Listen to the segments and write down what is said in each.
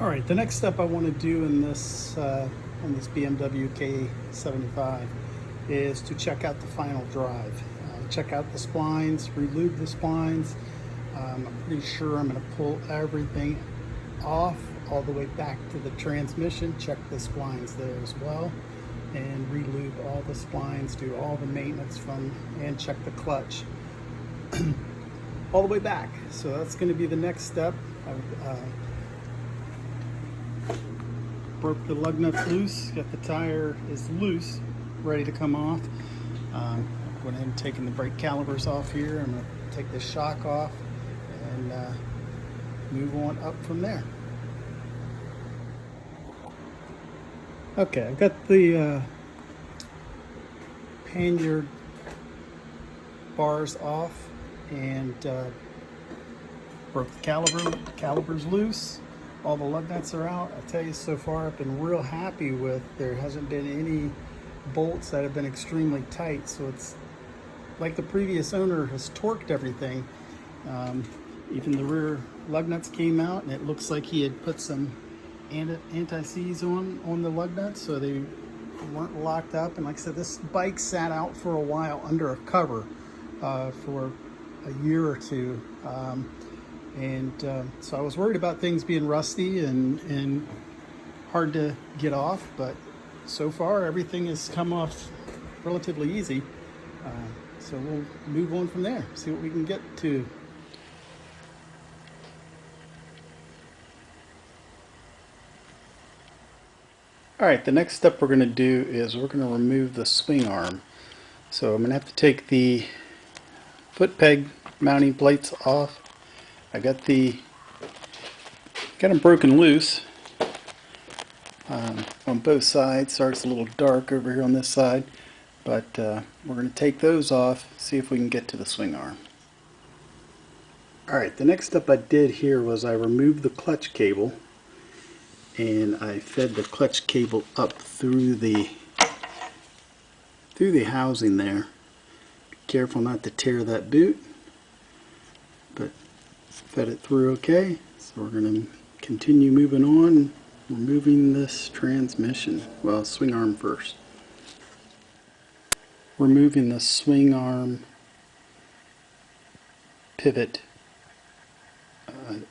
Alright, the next step I want to do in this on this BMW K75 is to check out the final drive. Check out the splines, relube the splines. I'm pretty sure I'm going to pull everything off all the way back to the transmission, check the splines there as well, and relube all the splines, do all the maintenance from, and check the clutch all the way back. So that's going to be the next step. Broke the lug nuts loose, got the tire is loose, ready to come off. I'm going ahead and taking the brake calipers off here. I'm going to take this shock off and move on up from there. Okay, I've got the pannier bars off and broke the calipers loose. All the lug nuts are out. I tell you, so far I've been real happy with, there hasn't been any bolts that have been extremely tight, so it's like the previous owner has torqued everything. Even the rear lug nuts came out, and it looks like he had put some anti-seize on the lug nuts, so they weren't locked up. And like I said, this bike sat out for a while under a cover for a year or two. So I was worried about things being rusty and hard to get off, but so far everything has come off relatively easy. So we'll move on from there, see what we can get to. Alright, the next step we're going to do is we're going to remove the swing arm. So I'm going to have to take the foot peg mounting plates off. I got them broken loose on both sides. Sorry, it's a little dark over here on this side, but we're going to take those off, see if we can get to the swing arm. Alright, the next step I did here was I removed the clutch cable, and I fed the clutch cable up through the housing there. Be careful not to tear that boot, but fed it through okay. So we're going to continue moving on, removing this transmission. Well, swing arm first. Removing the swing arm pivot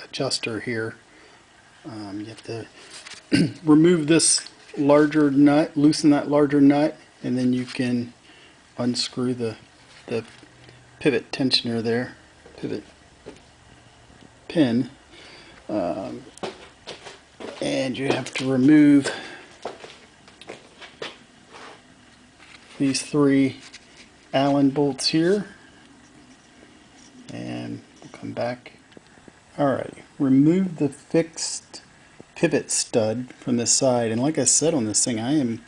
adjuster here. You have to remove this larger nut, loosen that larger nut, and then you can unscrew the pivot tensioner there, pivot pin, and you have to remove these 3 Allen bolts here, and we'll come back. Alright, remove the fixed pivot stud from this side, and like I said on this thing, I am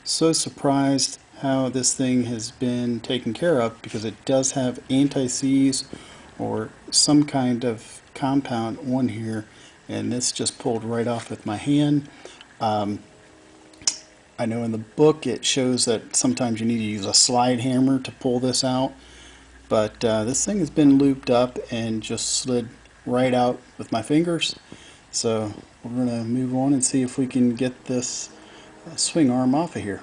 so surprised how this thing has been taken care of, because it does have anti-seize or some kind of compound on here, and this just pulled right off with my hand. I know in the book it shows that sometimes you need to use a slide hammer to pull this out, but this thing has been looped up and just slid right out with my fingers. So we're going to move on and see if we can get this swing arm off of here.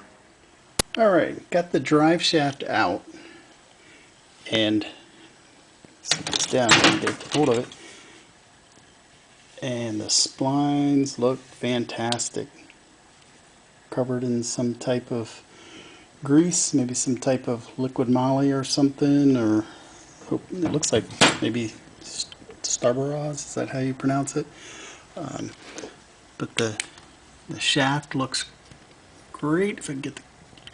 Alright, got the drive shaft out, and set this down and get hold of it. And the splines look fantastic. Covered in some type of grease, maybe some type of liquid moly or something, or it looks like maybe Starburraz, is that how you pronounce it? But the shaft looks great. If I can get the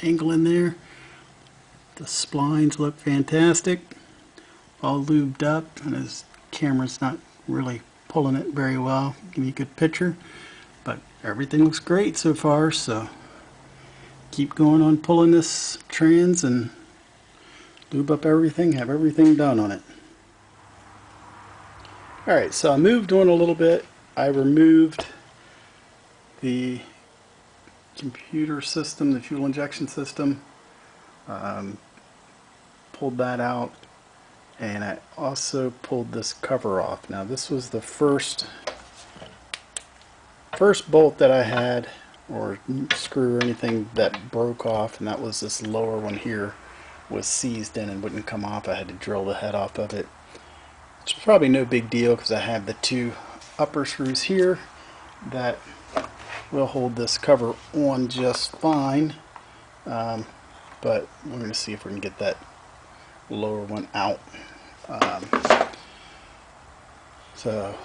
angle in there. The splines look fantastic, all lubed up, and his camera's not really pulling it very well, give me a good picture, but everything looks great so far. So keep going on pulling this trans and lube up everything, have everything done on it. Alright, so I moved on a little bit. I removed the computer system, the fuel injection system, pulled that out, and I also pulled this cover off. Now this was the first first bolt that I had, or screw or anything, that broke off, and that was this lower one here, was seized in and wouldn't come off. I had to drill the head off of it. It's probably no big deal because I have the two upper screws here that will hold this cover on just fine. But we're going to see if we can get that lower one out. So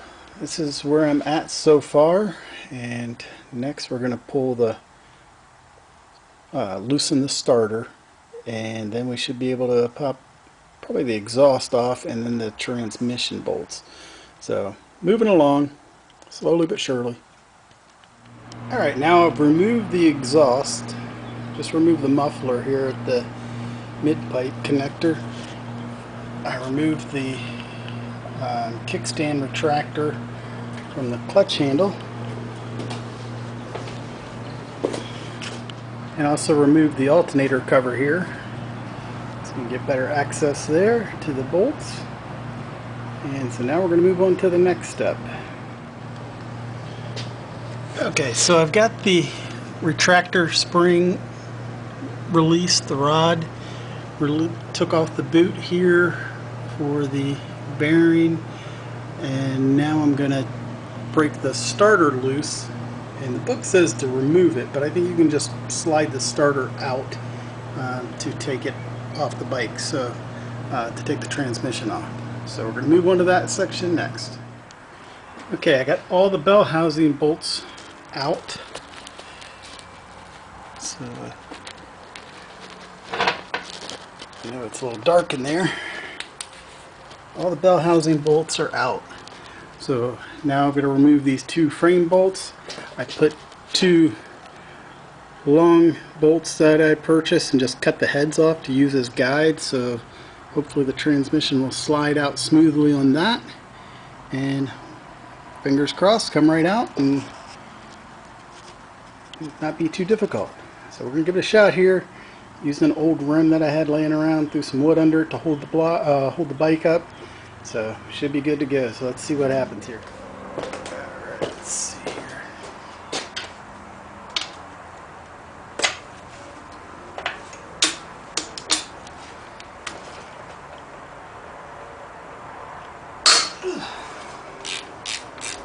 this is where I'm at so far, and next we're going to pull the loosen the starter, and then we should be able to pop probably the exhaust off and then the transmission bolts. So moving along slowly but surely. Alright, now I've removed the exhaust, just removed the muffler here at the mid-pipe connector. I removed the kickstand retractor from the clutch handle, and also removed the alternator cover here so we can get better access there to the bolts. And so now we're going to move on to the next step. Okay, so I've got the retractor spring released, the rod, took off the boot here for the bearing, and now I'm going to break the starter loose. And the book says to remove it, but I think you can just slide the starter out to take it off the bike, so to take the transmission off. So we're going to move on to that section next. Okay, I got all the bell housing bolts out. So I know it's a little dark in there. All the bell housing bolts are out. So now I'm going to remove these two frame bolts. I put two long bolts that I purchased and just cut the heads off to use as guides, so hopefully the transmission will slide out smoothly on that, and fingers crossed, come right out and not be too difficult. So we're going to give it a shot here using an old rim that I had laying around, threw some wood under it to hold the bike up. So should be good to go. So let's see what happens here. Alright, let's see here.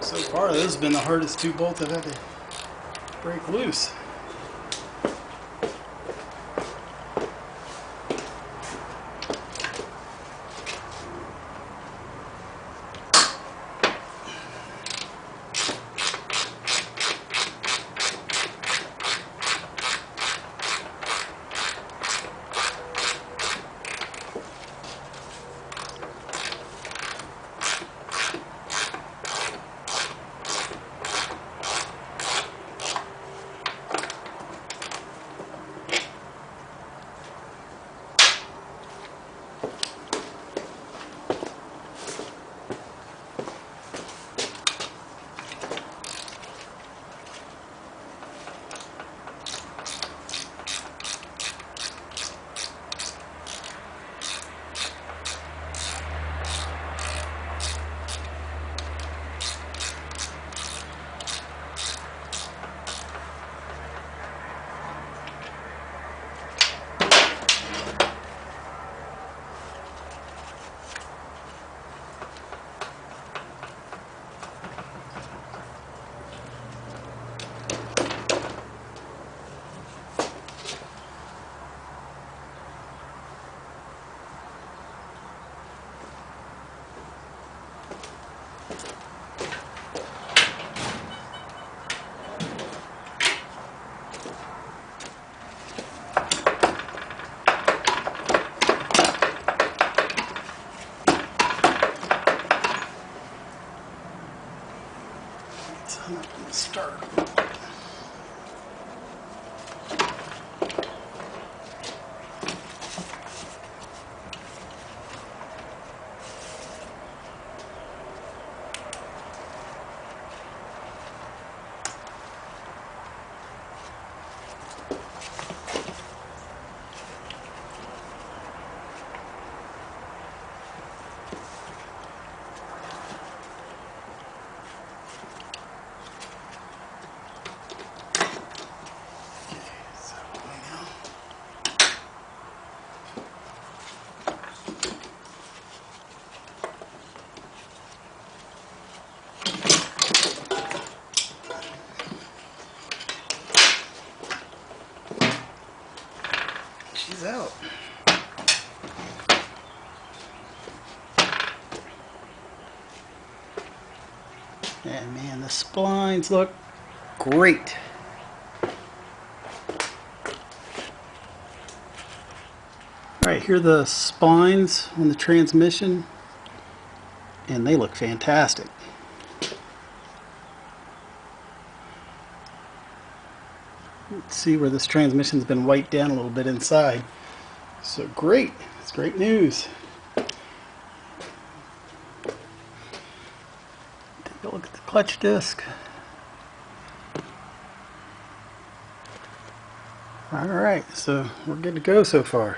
So far this has been the hardest two bolts I've had to break loose. Start. out. And man, the splines look great. Alright, here are the spines on the transmission, and they look fantastic. Let's see where this transmission's been wiped down a little bit inside. So great, it's great news. Take a look at the clutch disc. Alright, so we're good to go so far.